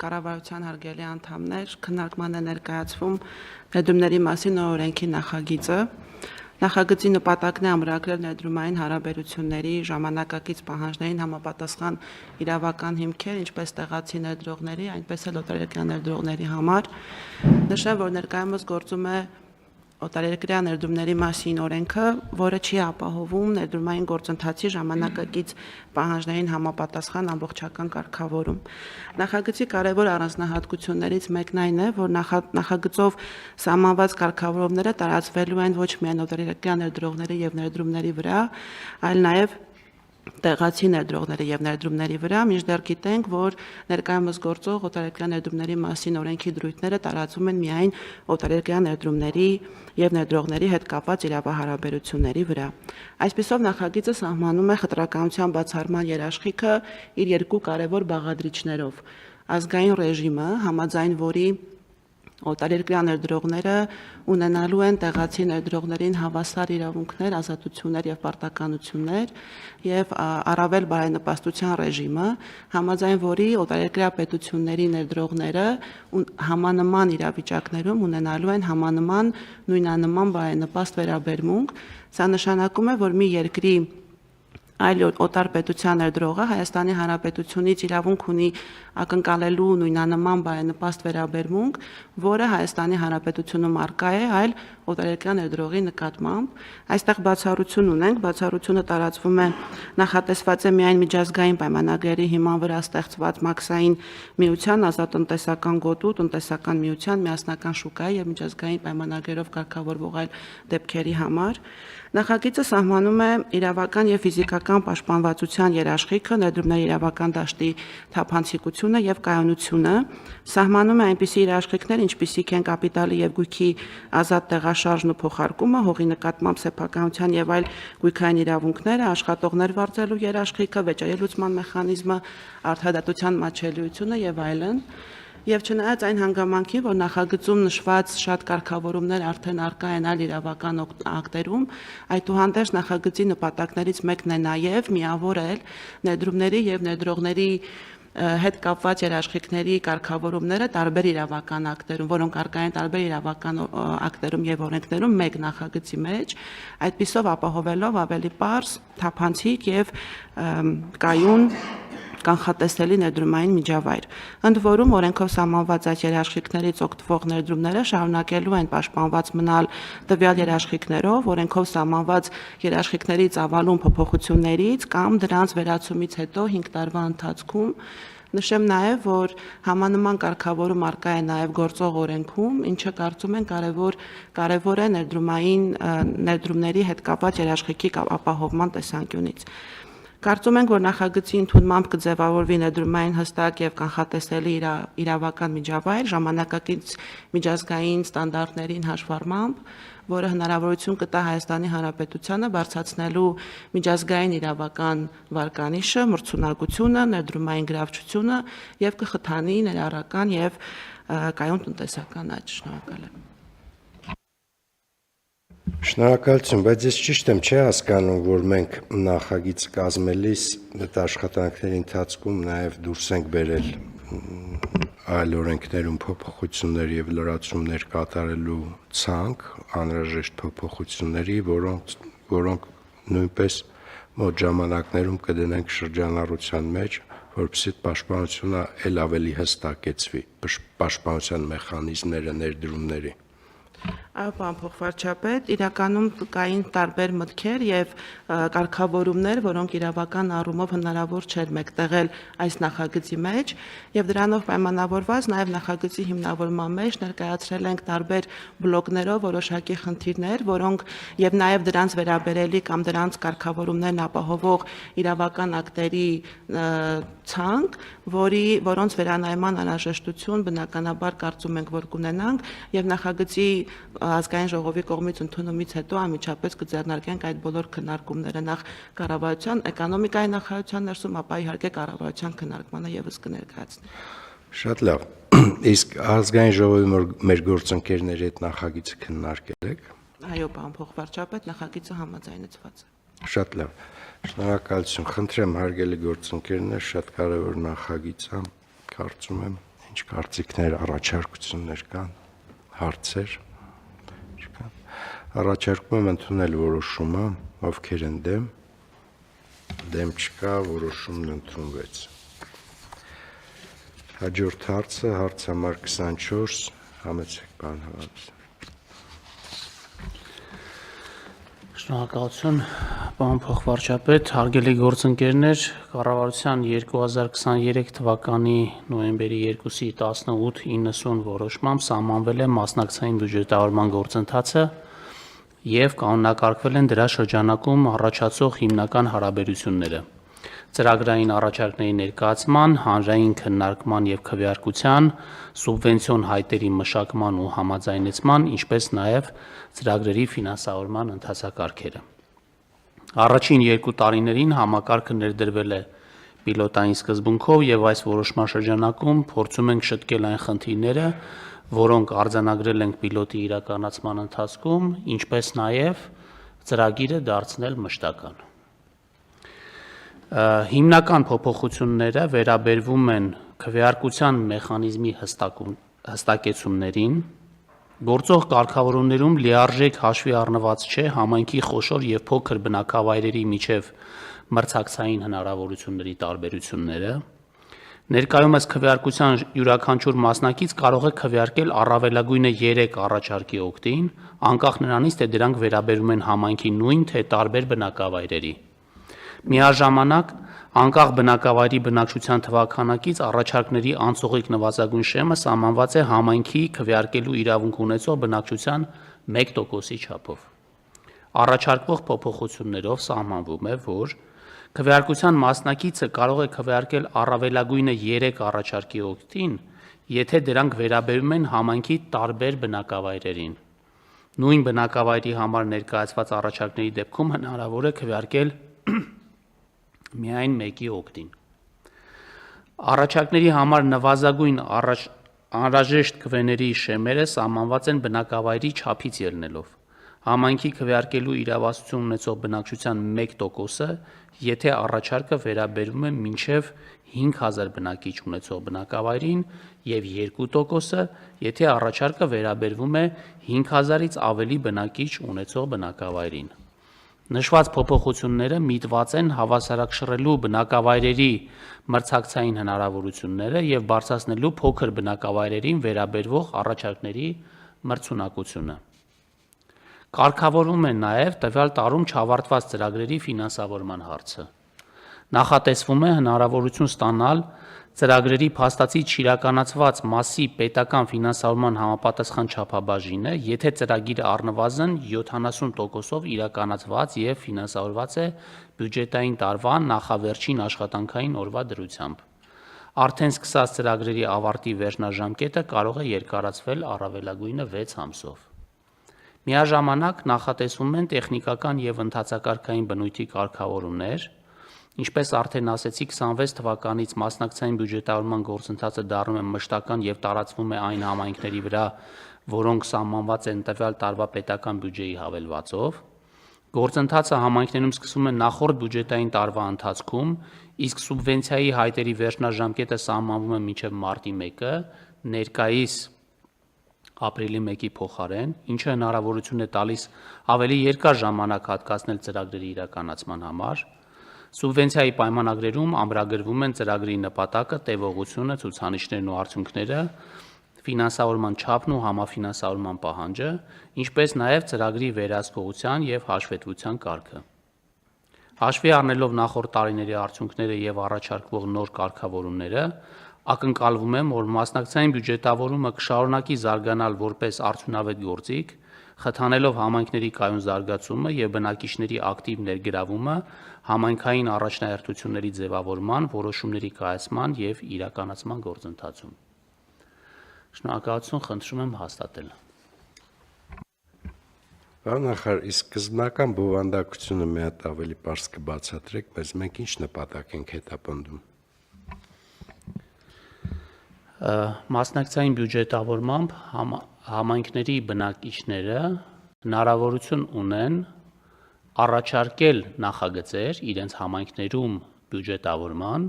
կառավարության հարգելի անդամներ, քննարկման է ներկայացվում ներդրումների մասին նոր օրենքի նախագիծը։ Նախագծի նպատակն է ամրագրել ներդրումային հարաբերությունների ժամանակակից պահանջներին համապատասխան իրավական հիմքեր, ինչպես տեղացի ներդրողների, այնպես էլ օտարերկրյա ներդրողների համար։ Նշեմ, որ ներկայումս գործում է օտարերկրյա ներդրումների մասին օրենքը, որը չի ապահովում ներդրումային գործընթացի ժամանակակից պահանջներին համապատասխան ամբողջական կարգավորում։ Նախագծի կարևոր առանձնահատկություններից մեկն այն է, որ նախագծով սահմանված կարգավորումները տարածվելու են ոչ միայն օտարերկրյա ներդրողների եւ ներդրումների վրա, այլ նաեւ տեղացի ներդրողների եւ ներդրումների վրա, մինչդեռ գիտենք, որ ներկայումս գործող օտարերկրյա ներդրումների մասին օրենքի դրույթները տարածվում են միայն օտարերկրյա ներդրումների եւ ներդրողների հետ կապված իրավահարաբերությունների վրա։ Այսպիսով նախագիծը սահմանում է խտրականության բացառման երաշխիքը իր երկու կարևոր բաղադրիչներով՝ ազգային ռեժիմը, համաձայն որի օտարերկրյա ներդրողները ունենալու են տեղացի ներդրողներին հավասար իրավունքներ, ազատություններ եւ պարտականություններ եւ առավել բարենպաստության ռեժիմը, համաձայն որի օտարերկրյա պետությունների ներդրողները համանման իրավիճակներում ունենալու են համանման նույնանման բարենպաստ վերաբերմունք։ Սա նշանակում է, որ մի երկրի այլ օտար պետության ներդրողը Հայաստանի Հանրապետությունից իրավունք ունի ակնկալելու նույնանման բարենպաստ վերաբերմունք, որը Հայաստանի Հանրապետությունում առկա է, այլ օտարերկրյա ներդրողի նկատմամբ։ Այստեղ բացառություն ունենք, բացառությունը տարածվում է նախատեսված է միայն միջազգային պայմանագրերի հիման վրա ստեղծված մաքսային միության, ազատ տնտեսական գոտու, տնտեսական միության, միասնական շուկայի եւ միջազգային պայմանագրերով կարգավորվող այլ դեպքերի համար։ Նախագիծը սահմանում է իրավական եւ ֆիզիկական պաշտպանվածության երաշխիքը, ներդրումների իրավական դաշտի թափանցիկությունը եւ կայունությունը, սահմանում է այնպիսի երաշխիքներ, ինչպիսիք են կապիտալի եւ գույքի ազատ տեղաշարժն ու փոխարկումը, հողի նկատմամբ սեփականության եւ այլ գույքային իրավունքները, աշխատողներ վարձելու երաշխիքը, վեճերի լուծման մեխանիզմը, արդարադատության մատչելիությունը եւ այլն։ Եվ չնայած այն հանգամանքին, որ նախագծում նշված շատ կարգավորումներ արդեն առկա են այլ իրավական ակտերում, այդուհանդերձ նախագծի նպատակներից մեկն է նաև միավորել ներդրումների եւ ներդրողների հետ կապված երաշխիքների կարգավորումները տարբեր իրավական ակտերում, որոնք առկա են տարբեր իրավական ակտերում եւ օրենքներում մեկ նախագծի մեջ, այդպիսով ապահովելով ավելի պարզ, թափանցիկ եւ կայուն կանխատեսելի ներդրումային միջավայր։ Ընդ որում օրենքով սահմանված այս երաշխիքներից օգտվող ներդրումները շարունակելու են պաշտպանված մնալ տվյալ երաշխիքներով, օրենքով սահմանված երաշխիքների ծավալուն փոփոխություններից կամ դրանց վերացումից հետո 5 տարվա ընթացքում։ Նշեմ նաև, որ համանման կարգավորում առկա է նաև գործող օրենքում, ինչը կարծում են կարևոր է ներդրումների հետ կապված երաշխիքի ապահովման տեսանկյունից։ Կարծում ենք, որ նախագծի ընդունմամբ կձևավորվի ներդրումային հստակ եւ կանխատեսելի իրավական միջավայր ժամանակակից միջազգային ստանդարտներին հաշվառմամբ, որը հնարավորություն կտա Հայաստանի Հանրապետությանը բարձրացնելու միջազգային իրավական վարկանիշը, մրցունակությունը, ներդրումային գրավչությունը եւ կխթանի ներառական եւ կայուն տնտեսական աճ։ Շնորհակալ եմ։ Շնորհակալություն, բայց ես ճիշտ եմ չի հասկանում, որ մենք նախագիծ կազմելիս այդ աշխատանքների ընթացքում նաև դուրս ենք բերել այլ օրենքներում փոփոխություններ եւ լրացումներ կատարելու ցանկ, անհրաժեշտ փոփոխությունների, որոնք նույնպես մոտ ժամանակներում կդնենք շրջանառության մեջ, որպեսզի պաշտպանությունը ել ավելի հստակեցվի, պաշտպանության մեխանիզմները ներդրումների։ Այո, պարոն փոխվարչապետ, իրականում կային տարբեր մտքեր եւ կարգավորումներ, որոնք իրավական առումով հնարավոր չէր մեկտեղել այս նախագծի մեջ, եւ դրանով պայմանավորված նաեւ նախագծի հիմնավորման մեջ ներկայացրել ենք տարբեր բլոկներով որոշակի խնդիրներ, որոնք եւ նաեւ դրանց վերաբերելի կամ դրանց կարգավորումներն ապահովող իրավական ակտերի ցանկ, որոնց վերանայման անհրաժեշտություն բնականաբար կարծում ենք, որ կունենանք եւ նախագծի ազգային ժողովի կողմից ընդունումից հետո անմիջապես կձեռնարկենք այդ բոլոր քննարկումները նախ կառավարության, էկոնոմիկայի նախարարության ներսում, ապա իհարկե կառավարության քննարկմանը եւս կներկայացնենք։ Շատ լավ։ Իսկ ազգային ժողովի մեր գործընկերների հետ նախագիծը քննարկել եք։ Այո, պարոն փոխվարչապետ, նախագիծը համաձայնեցված է։ Շատ լավ։ Շնորհակալություն։ Խնդրեմ հարգելի գործընկերներ, շատ կարևոր նախագիծ է, կարծում եմ ինչ կարծիքներ, առաջարկություններ կան, հարցեր չկան։ Առաջարկում եմ ընդունել որոշումը, ովքեր են դեմ, դեմ չկա, որոշումն ընդունվեց։ Հաջորդ հարցը, հարց համար 24, համեցեք պարոն Հավանեսյան։ Շնորհակալություն, պարոն փոխվարչապետ, հարգելի գործընկերներ, կառավարության 2023 թվականի նոյեմբերի 2-ի 18:90 որոշմամբ սահմանվել է մասնակցային բյուջետավորման գործընթացը եւ կանոնակարգվել են դրա շրջանակում առաջացող հիմնական հարաբերությունները։ Ծրագրային առաջարկների ներկայացման, հանրային քննարկման եւ քվեարկության, սուբվենցիոն հայտերի մշակման ու համաձայնեցման, ինչպես նաեւ ծրագրերի ֆինանսավորման ընթացակարգերը։ Առաջին 2 տարիներին համակարգը ներդրվել է պիլոտային սկզբունքով եւ այս որոշման շրջանակում փորձում ենք շտկել այն խնդիրները, որոնք արձանագրել ենք պիլոտի իրականացման ընթացքում, ինչպես նաեւ ծրագիրը դարձնել մշտական։ Հիմնական փոփոխությունները վերաբերվում են քվեարկության մեխանիզմի հստակեցումներին, գործող կարգավորումներում լիարժեք հաշվի առնված չէ համայնքի խոշոր եւ փոքր բնակավայրերի միջև մրցակցային հնարավորությունների տարբերությունները, ներկայումս քվեարկության յուրաքանչյուր մասնակից կարող է քվեարկել առավելագույնը 3 առաջարկի օգտին, անկախ նրանից, թե դրանք վերաբերում են համայնքի նույն թե տարբեր բնակավայրերի։ Միաժամանակ, անկախ բնակավայրի բնակչության թվաքանակից առաջարկների անցողիկ նվազագույն շեմը սահմանված է համայնքի քվեարկելու իրավունք ունեցող բնակչության 1%-ի չափով։ Առաջարկվող փոփոխություններով սահմանվում է, որ քվեարկության մասնակիցը կարող է քվեարկել առավելագույնը 3 առաջարկի օգտին, եթե դրանք վերաբերում են համայնքի տարբեր բնակավայրերին։ Նույն բնակավայրի համար ներկայացված առաջարկների դեպքում հնարավոր է քվեարկել միայն մեկի օգտին։ Առաջարկների համար նվազագույն անհրաժեշտ քվեների շեմերը սահմանված են բնակավայրի չափից ելնելով։ Համայնքի քվեարկելու իրավասություն ունեցող բնակչության 1%-ը, եթե առաջարկը վերաբերում է մինչև 5000 բնակիչ ունեցող բնակավայրին, եւ 2%-ը, եթե առաջարկը վերաբերվում է 5000-ից ավելի բնակիչ ունեցող բնակավայրին։ Նշված փոփոխությունները միտված են հավասարակշռելու բնակավայրերի մրցակցային հնարավորությունները եւ բարձրացնելու փոքր բնակավայրերին վերաբերվող առաջարկների մրցունակությունը։ Կարգավորվում է նաեւ տվյալ տարում չավարտված ծրագրերի ֆինանսավորման հարցը։ Նախատեսվում է հնարավորություն ստանալ ծրագրերի փաստացի չիրականացված մասի պետական ֆինանսավորման համապատասխան չափաբաժինը, եթե ծրագիրը առնվազն 70%-ով իրականացված եւ ֆինանսավորված է բյուջետային տարվա նախավերջին աշխատանքային օրվա դրությամբ։ Արդեն սկսած ծրագրերի ավարտի վերջնաժամկետը կարող է երկարացվել առավելագույնը 6 ամսով։ Միաժամանակ նախատեսվում են տեխնիկական եւ ընթացակարգային բնույթի կարգավորումներ, ինչպես արդեն ասեցի, 26 թվականից մասնակցային բյուջետավորման գործընթացը դառնում է մշտական եւ տարածվում է այն համայնքների վրա, որոնք սահմանված են տվյալ տարվա պետական բյուջեի հավելվածով։ Գործընթացը համայնքներում սկսվում է նախորդ բյուջետային տարվա ընթացքում, իսկ սուբվենցիայի հայտերի վերջնաժամկետը սահմանվում է մինչև մարտի 1-ը, ներկայիս ապրիլի 1-ի փոխարեն, ինչը հնարավորություն է տալիս ավելի երկար ժամանակ հատկացնել ծրագրերի իրականացման համար։ Սուբվենցիայի պայմանագրերում ամրագրվում են ծրագրի նպատակը, տևողությունը, ցուցանիշներն ու արդյունքները, ֆինանսավորման չափն ու համաֆինանսավորման պահանջը, ինչպես նաև ծրագրի վերահսկողության եւ հաշվետվության կարգը։ Հաշվի առնելով նախորդ տարիների արդյունքները եւ առաջարկվող նոր կարգավորումները, ակնկալվում է, որ մասնակցային բյուջետավորումը կշարունակի զարգանալ որպես արդյունավետ գործիք, խթանելով համայնքների կայուն զարգացումը եւ բնակիչների ակտիվ ներգրավումը համայնքային առաջնահերթությունների ձևավորման, որոշումների կայացման եւ իրականացման գործընթացում։ Շնորհակալություն, խնդրում եմ հաստատել։ Պարոն նախարար, իսկ սկզբնական բովանդակությունը մի հատ ավելի པարզ կբացատրեք, բայց մենք ինչ նպատակ ենք հետապնդում։ Մասնակցային բյուջետավորմամբ համայնքների բնակիչները հնարավորություն ունեն առաջարկել նախագծեր իրենց համայնքներում բյուջետավորման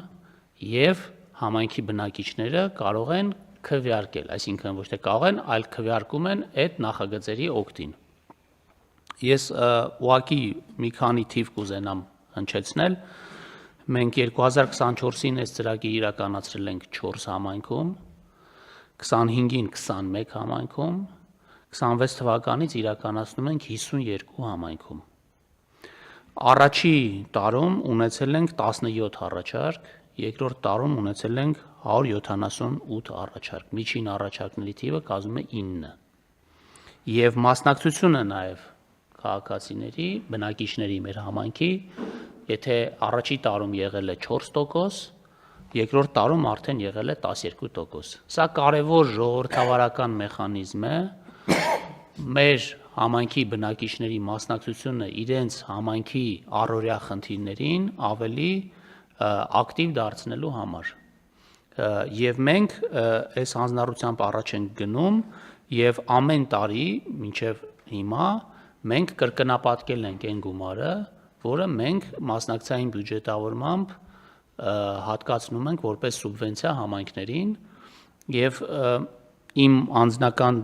եւ համայնքի բնակիչները կարող են քվեարկել, այսինքն ոչ թե կարող են, այլ քվեարկում են այդ նախագծերի օգտին։ Ես ուղղակի մի քանի թիվ կուզենամ հնչեցնել։ Մենք 2024-ին այս ծրագիրը իրականացրել ենք 4 համայնքում, 25-ին 21 համայնքում, 26 թվականից իրականացնում ենք 52 համայնքում։ Առաջի տարում ունեցել ենք 17 առաջարկ, երկրորդ տարում ունեցել ենք 178 առաջարկ, միջին առաջարկների թիվը կազմում է 9։ Եվ մասնակցությունը նաև քաղաքացիների, բնակիչների մեր համայնքի, եթե առաջի տարում եղել է 4%, երկրորդ տարում արդեն եղել է 12%։ Սա կարևոր ժողովրդավարական մեխանիզմ է, մեր համայնքի բնակիչների մասնակցությունը իրենց համայնքի առօրյա խնդիրներին ավելի ակտիվ դարձնելու համար։ Եվ մենք այս հանձնառությամբ առաջ ենք գնում եւ ամեն տարի մինչեւ հիմա մենք կրկնապատկել ենք այն գումարը, որը մենք մասնակցային բյուջետավորմամբ հատկացնում ենք որպես սուբվենցիա համայնքներին եւ իմ անձնական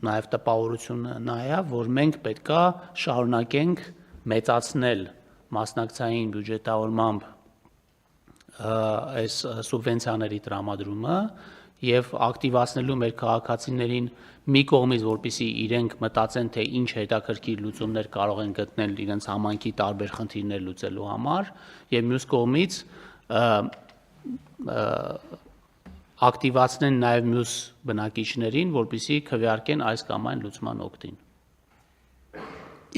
նաև տպավորությունը նա է, որ մենք պետքա շարունակենք մեծացնել մասնակցային բյուջետավորմամբ այս սուբվենցիաների տրամադրումը եւ ակտիվացնելու մեր քաղաքացիներին մի կողմից, որպեսզի իրենք մտածեն, թե ինչ հետաքրքիր լուծումներ կարող են գտնել իրենց համայնքի տարբեր խնդիրներ լուծելու համար, եւ մյուս կողմից ակտիվացնեն նաև մյուս բնակիչներին, որպեսզի քվեարկեն այս կամ այն լուծման օգտին։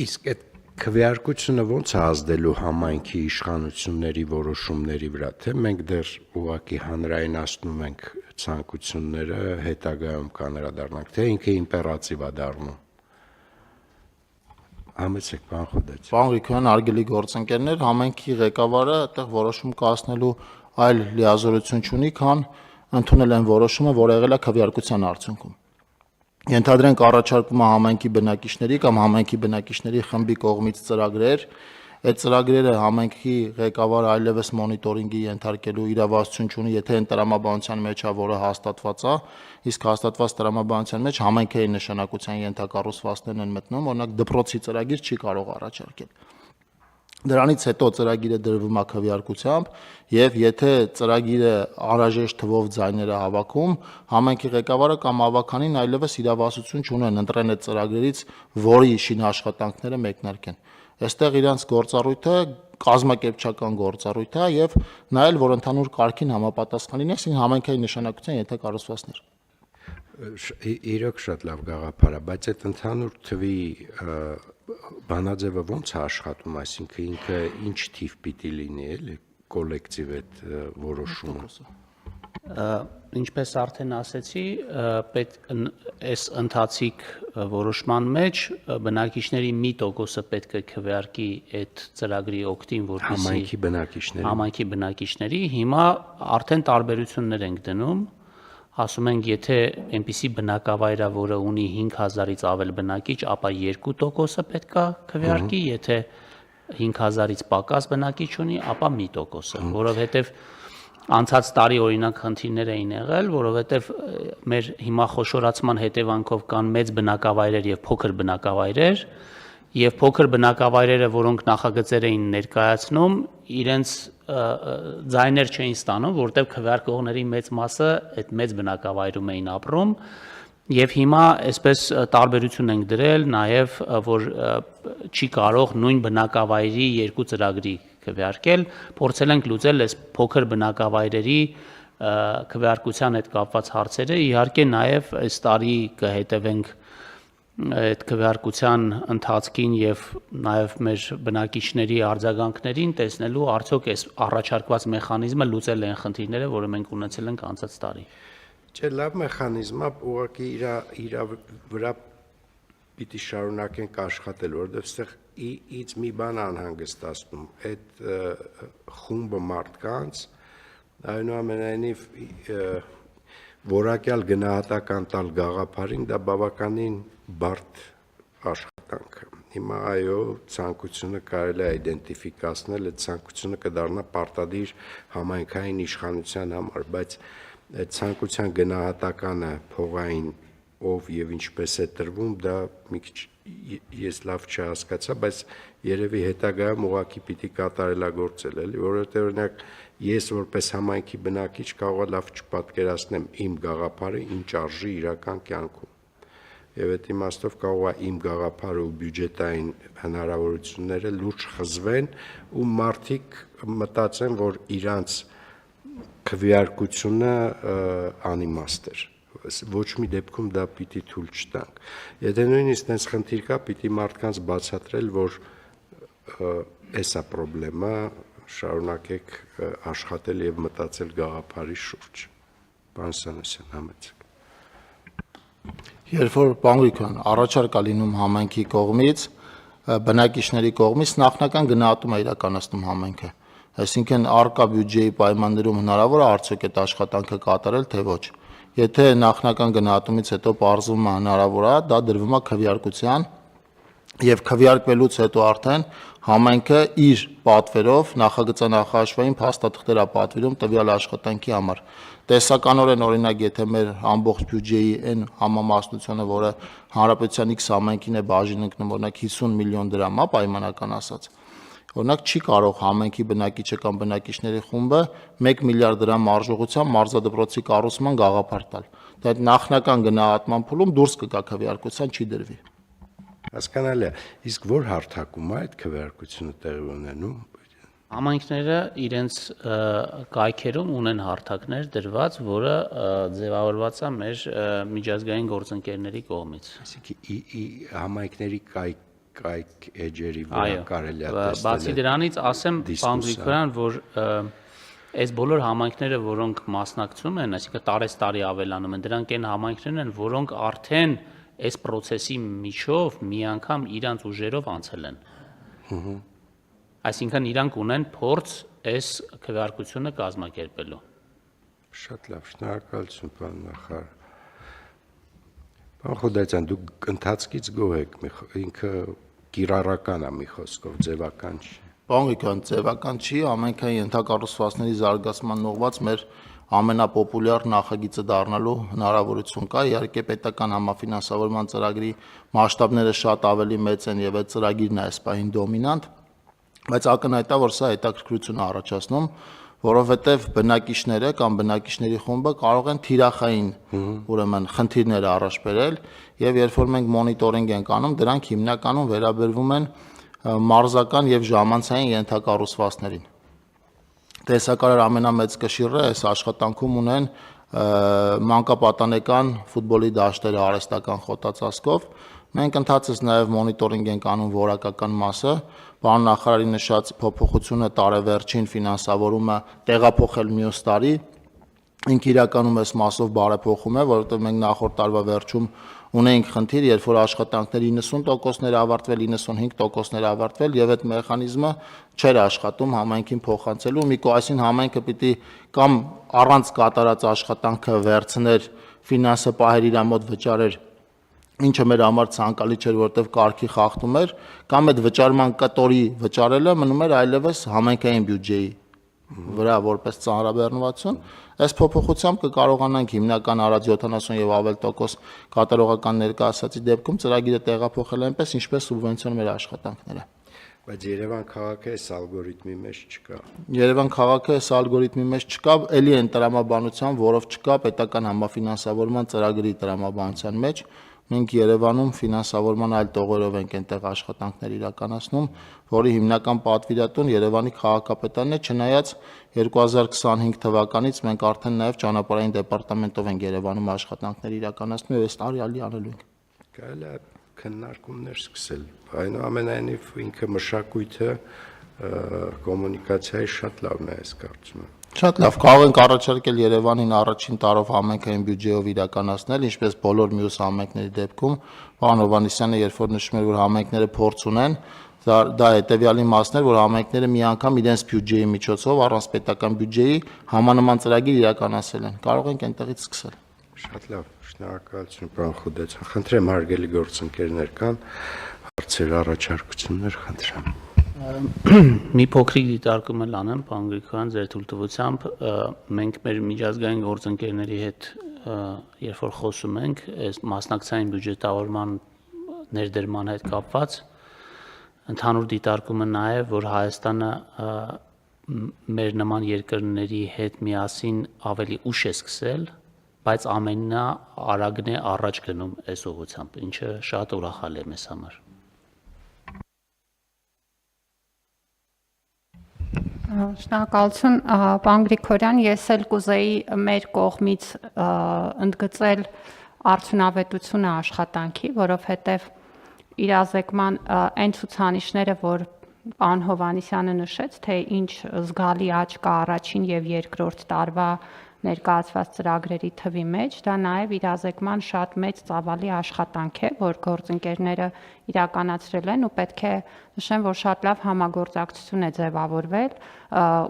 Իսկ այդ քվեարկությունը ո՞նց է ազդելու համայնքի իշխանությունների որոշումների վրա, թե մենք դեռ ուղղակի հանրայնացնում ենք ցանկությունները, հետագայում կանրադառնանք, թե ինքը իմպերատիվ է դառնում։ Համեցեք, պարոն Խոդաց։ Պարոն Գրիգորյան, արգելի գործընկերներ, համայնքի ղեկավարը այդտեղ որոշում կայացնելու այլ լիազորություն չունի, քան ընդունել են որոշումը, որ եղել է քվեարկության արդյունքում։ Ենթադրենք առաջարկում է համայնքի բնակիչների կամ համայնքի բնակիչների խմբի կողմից ծրագրեր, այդ ծրագրերը համայնքի ղեկավարը այլևս մոնիտորինգի ենթարկելու իրավասություն չունի, եթե այն տրամաբանության մեջ է, որը հաստատված է, իսկ հաստատված տրամաբանության մեջ համայնքերի նշանակության ենթակառուցվածքներն են մտնում, օրինակ դպրոցի ծրագիր չի կարող առաջարկել։ Դրանից հետո ծրագիրը դրվում է քվեարկությամբ եւ եթե ծրագիրը անհրաժեշտ թվով ձայներ է հավաքում, համայնքի ղեկավարը կամ ավականին այլևս իրավասություն չունեն ընտրեն այդ ծրագրերից, որի շինաշխատանքները մեկնարկեն։ Այստեղ իրանց գործառույթը կազմակերպչական գործառույթ է եւ նայել, որ ընդհանուր կարգին համապատասխան լինի, այսինքն համայնքերի նշանակության ենթակառուցվածքներ։ Իրոք շատ լավ գաղափար է, բայց այդ ընդհանուր թվի բանաձևը ո՞նց է աշխատում, այսինքն ինքը ինչ թիվ պիտի լինի, էլի կոլեկտիվ այդ որոշումը։ Ինչպես արդեն ասեցի, այս ընթացիկ որոշման մեջ բնակիչների մի տոկոսը պետք է քվեարկի այդ ծրագրի օգտին, որպեսզի համայնքի բնակիչների, հիմա արդեն տարբերություններ ենք դնում, ասում ենք, եթե այնպիսի բնակավայր է, որը ունի 5000-ից ավել բնակիչ, ապա 2% պետք է քվեարկի, եթե 5000-ից պակաս բնակիչ ունի, ապա 1%, որովհետև անցած տարի օրինակ խնդիրներ էին եղել, որովհետև մեր հիմա խոշորացման հետևանքով կան մեծ բնակավայրեր եւ փոքր բնակավայրեր, եւ փոքր բնակավայրերը, որոնք նախագծեր էին ներկայացնում, իրենց ձայներ չէին ստանում, որտեղ քվեարկողների մեծ մասը այդ մեծ բնակավայրում էին ապրում, եւ հիմա այսպես տարբերություն ենք դրել նաեւ, որ չի կարող նույն բնակավայրի երկու ծրագրի քվեարկել, փորձել ենք լուծել այս փոքր բնակավայրերի քվեարկության հետ կապված հարցերը, իհարկե նաեւ այս տարի կհետևենք այդ քվեարկության ընթացքին եւ նաեւ մեր բնակիչների արձագանքներին տեսնելու արդյոք այս առաջարկված մեխանիզմը լուծել են խնդիրները, որը մենք ունեցել ենք անցած տարի։ Չէ, լավ մեխանիզմ է, ուղղակի իր վրա պիտի շարունակենք աշխատել, որովհետեւ այստեղ իից մի բան անհանգստացնում, այդ խումբը մարդկանց այնուամենայնիվ որակյալ գնահատական տալ գաղափարին դա բավականին բարդ աշխատանք է։ Հիմա այո, ցանկությունը կարելի է իդենտիֆիկացնել, այդ ցանկությունը կդառնա պարտադիր համայնքային իշխանության համար, բայց այդ ցանկության գնահատականը փողային ով եւ ինչպես է տրվում, դա մի քիչ ես լավ չհասկացա, բայց երևի հետագայում ուղղակի պիտի կատարելագործել էլի, որովհետեւ օրինակ ես որպես համայնքի բնակիչ կարող լավ չպատկերացնեմ իմ գաղափարը ինչ արժի իրական կյանքում։ Եվ այդ իմաստով կարող է իմ գաղափարը ու բյուջետային հնարավորությունները լուրջ խզվեն ու մարդիկ մտածեն, որ իրանց քվեարկությունը անիմաստ էր։ Ոչ մի դեպքում դա պիտի թույլ չտանք։ Եթե նույնիսկ այնպես խնդիր կա, պիտի մարդկանց բացատրել, որ էսա պրոբլեմա, շարունակեք աշխատել եւ մտածել գաղափարի շուրջ։ Պարոն Սանասյան, համեցեք։ Երբ որ բանկան առաջարկ է լինում համայնքի կողմից, բնակիչների կողմից նախնական գնահատում է իրականացնում համայնքը։ Այսինքն արկա բյուջեի պայմաններում հնարավոր է արդյոք այդ աշխատանքը կատարել, թե ոչ։ Եթե նախնական գնահատումից հետո պարզվում է հնարավոր է, դա դրվում է քվեարկության եւ քվեարկվելուց հետո արդեն համայնքը իր պատվերով նախագծանախաշվային փաստաթղթեր է պատվիրում տվյալ աշխատանքի համար։ Տեսականորեն օրինակ, եթե մեր ամբողջ բյուջեի այն համամասնությունը, որը հանրապետության X համայնքին է բաժին ընկնում, օրինակ 50 միլիոն դրամ է պայմանական ասած։ Օրինակ չի կարող համայնքի բնակիչը կամ բնակիչների խումբը 1 միլիարդ դրամ արժողությամբ մարզադպրոցի կառուցման գաղափար տալ։ Դա այդ նախնական գնահատման փուլում դուրս կգա քվեարկության չի դրվի։ Հասկանալի է, իսկ որ հարթակում է այդ քվեարկությունը տեղի ունենում։ Համայնքները իրենց կայքերում ունեն հարթակներ դրված, որը ձևավորված է մեր միջազգային գործընկերների կողմից։ Այսինքն համայնքների կայք էջերի վրա կարելի է տեսնել։ Բացի դրանից ասեմ պարոն Գրիգորյան, որ այս բոլոր համայնքները, որոնք մասնակցում են, այսինքն տարեստարի ավելանում են, դրանք այն համայնքներն են, որոնք արդեն այս process-ի միջով մի անգամ իրանց ուժերով անցել են։ Այսինքն իրանք ունեն փորձ այս քվեարկությունը կազմակերպելու։ Շատ լավ, շնորհակալություն, պարոն նախարար։ Պարոն Խուդայցյան, դուք ընթացքից գոհ եք, ինքը կիրառական է մի խոսքով, ձևական չի։ Բանկան ձևական չի, ամենքան ենթակառուցվածքների զարգացման ուղղված մեր ամենապոպուլյար նախագիծը դառնալու հնարավորություն կա։ Իհարկե պետական համաֆինանսավորման ծրագրի մասշտաբները շատ ավելի մեծ են եւ այդ ծրագիրն է այս պահին դոմինանտ, բայց ակնհայտ է, որ սա հետաքրքրություն է առաջացնում, որովհետեւ բնակիչները կամ բնակիչների խումբը կարող են թիրախային ուրեմն խնդիրներ առաջ բերել եւ երբ որ մենք մոնիտորինգ ենք անում, դրանք հիմնականում վերաբերվում են մարզական եւ ժամանցային ենթակառուցվածքներին։ Տեսակարար ամենամեծ կշիռը այս աշխատանքում ունեն մանկապատանեկան ֆուտբոլի դաշտերը արհեստական խոտածածկով։ Մենք ընթացած նաեւ մոնիտորինգ ենք անում որակական մասը, պարոն նախարարի նշած փոփոխությունը տարեվերջին ֆինանսավորումը տեղափոխել մյուս տարի, ինք իրականում այս մասով բարեփոխում է, որովհետեւ մենք նախորդ տարվա վերջում ունեինք խնդիր, երբ որ աշխատանքների 90%-ները ավարտվել, 95%-ները ավարտվել եւ այդ մեխանիզմը չէր աշխատում համայնքին փոխանցելու։ Մի կողմին համայնքը պիտի կամ առանց կատարած աշխատանքը վերցներ, ֆինանսը պահեր իր մոտ վճարեր, ինչը մեր համար ցանկալի չէր, որովհետեւ կարգի խախտում էր, կամ այդ վճարման կտորի վճարելը մնում էր այլևս համայնքային բյուջեի վրա որպես ծանրաբեռնվածություն։ Այս փոփոխությամբ կկարողանանք հիմնական արած 70 եւ ավել տոկոս կատարողական ներկայացածի դեպքում ծրագիրը տեղափոխել այնպես, ինչպես սուբվենցիոնում էր աշխատանքները։ Բայց Երևան քաղաքը այս ալգորիթմի մեջ չկա։ Երևան քաղաքը այս ալգորիթմի մեջ չկա, ելի են տրամաբանության, որով չկա պետական համաֆինանսավորման ծրագրի տրամաբանության մեջ։ Մենք Երևանում ֆինանսավորման այլ տողերով ենք այնտեղ աշխատանքներ իրականացնում, որի հիմնական պատվիրատուն Երևանի քաղաքապետարն է, չնայած 2025 թվականից մենք արդեն նաև ճանապարհային դեպարտամենտով ենք Երևանում աշխատանքներ իրականացնում եւ այս տարի ալի անելու ենք։ Կարելի է քննարկումներ սկսել։ Այնուամենայնիվ ինքը մշակույթը կոմունիկացիայի շատ լավն է, ես կարծում եմ։ Շատ լավ, կարող ենք առաջարկել Երևանին առաջին տարով համայնքային բյուջեով իրականացնել, ինչպես բոլոր մյուս համայնքների դեպքում։ Պարոն Հովհաննիսյանը երբ որ նշում էր, որ համայնքները փորձ ունեն, դա հետեւյալի մասն էր, որ համայնքները մի անգամ իրենց բյուջեի միջոցով առանց պետական բյուջեի համանման ծրագիր իրականացել են։ Կարող ենք այնտեղից սկսել։ Շատ լավ, շնորհակալություն, պարոն Խուդայցյան։ Խնդրեմ հարգելի գործընկերներ կան հարցեր, առաջարկություններ, խնդրեմ։ Մի փոքրիկ դիտարկում էլ անեմ, պարոն Գրիգորյան, ձեր թույլտվությամբ մենք մեր միջազգային գործընկերների հետ երբ որ խոսում ենք, այս մասնակցային բյուջետավորման ներդրման հետ կապված, ընդհանուր դիտարկումը նա է, որ Հայաստանը մեր նման երկրների հետ միասին ավելի ուշ է սկսել, բայց ամենաարագն է առաջ գնում այս ուղղությամբ, ինչը շատ ուրախալի է մեզ համար։ Շնորհակալություն, պարոն Գրիգորյան, ես էլ կուզեի մեր կողմից ընդգծել արդյունավետությունը աշխատանքի, որովհետև իրազեկման այն ցուցանիշները, որ պարոն Հովհաննիսյանը նշեց, թե ինչ զգալի աճ կա առաջին եւ երկրորդ տարվա ներկայացված ծրագրերի թվի մեջ, դա նաև իրազեկման շատ մեծ ծավալի աշխատանք է, որ գործընկերները իրականացրել են ու պետք է նշեմ, որ շատ լավ համագործակցություն է ձևավորվել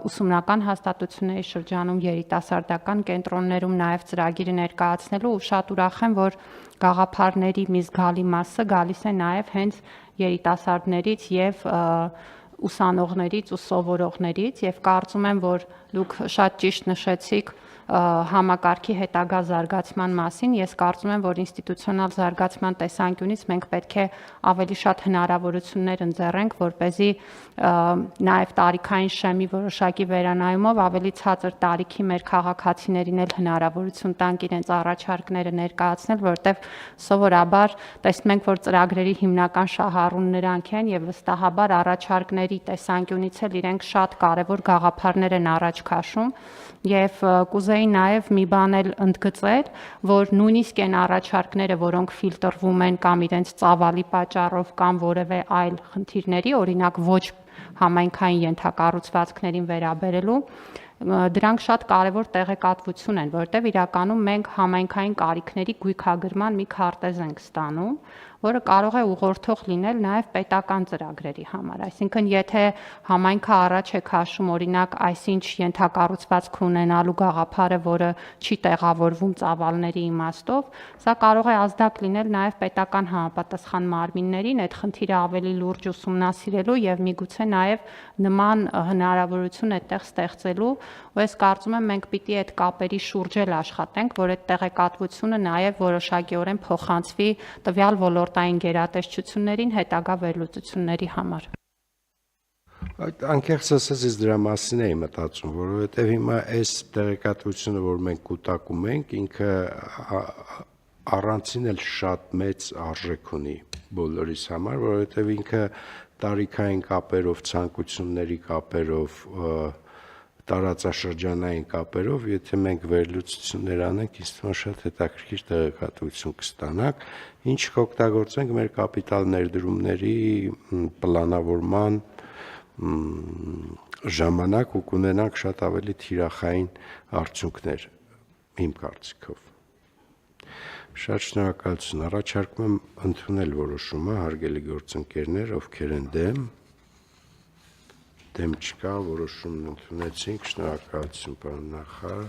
ուսումնական հաստատությունների շրջանում երիտասարդական կենտրոններում նաև ծրագիրը ներկայացնելու ու շատ ուրախ եմ, որ գաղափարների մի զգալի մասը գալիս է նաև հենց երիտասարդներից եւ ուսանողներից ու սովորողներից եւ կարծում եմ, որ դուք շատ ճիշտ նշեցիք համակարգի հետագա զարգացման մասին, ես կարծում եմ, որ ինստիտուցիոնալ զարգացման տեսանկյունից մենք պետք է ավելի շատ հնարավորություններ ընձեռենք, որպեսզի նաև տարիքային շեմի որոշակի վերանայումով ավելի ցածր տարիքի մեր քաղաքացիներին էլ հնարավորություն տանք իրենց առաջարկները ներկայացնել, որտեղ սովորաբար տեսնում ենք, որ ծրագրերի հիմնական շահառուն նրանք են եւ վստահաբար առաջարկների տեսանկյունից էլ իրենք շատ կարեւոր գաղափարներ են առաջ քաշում եւ կուզեի նաև մի բան էլ ընդգծել, որ նույնիսկ այն առաջարկները, որոնք ֆիլտրվում են կամ իրենց ծավալի պատճառով կամ որևէ այլ խնդիրների, օրինակ ոչ համայնքային ենթակառուցվածքներին վերաբերելու, դրանք շատ կարևոր տեղեկատվություն են, որտեղ իրականում մենք համայնքային կարիքների գույքագրման մի քարտեզ ենք ստանում, որը կարող է ուղղորդող լինել նաև պետական ծրագրերի համար։ Այսինքն, եթե համայնքը առաջ է քաշում, օրինակ, այսինչ ենթակառուցվածք ունենալու գաղափարը, որը չի տեղավորվում ծավալների իմաստով, սա կարող է ազդակ լինել նաև պետական համապատասխան մարմիններին այդ խնդիրը ավելի լուրջ ուսումնասիրելու եւ միգուցե նաև նման հնարավորություն այդտեղ ստեղծելու, ու ես կարծում եմ մենք պիտի այդ կապերի շուրջ էլ աշխատենք, որ այդ տեղեկատվությունը նաև որոշակիորեն փոխանցվի տվյալ ոլորտային գերատեսչություններին հետագա վերլուծությունների համար։ Այդ անկեղծ ասած ես դրա մասին էի մտածում, որովհետև հիմա այս տեղեկատվությունը, որ մենք կուտակում ենք, ինքը առանցին էլ շատ մեծ արժեք ունի բոլորիս համար, որովհետև ինքը տարիքային կապերով, ցանկությունների կապերով, տարածաշրջանային կապերով, եթե մենք վերլուծություններ անենք, ինձ թվում է շատ հետաքրքիր տեղեկատվություն կստանանք, ինչ կօգտագործենք մեր կապիտալ ներդրումների պլանավորման ժամանակ ու կունենանք շատ ավելի թիրախային արդյունքներ, իմ կարծիքով։ Շատ շնորհակալություն, առաջարկում եմ ընդունել որոշումը, հարգելի գործընկերներ, ովքեր են դեմ չկա, որոշումն ընդունեցինք, շնորհակալություն, պարոն նախարար։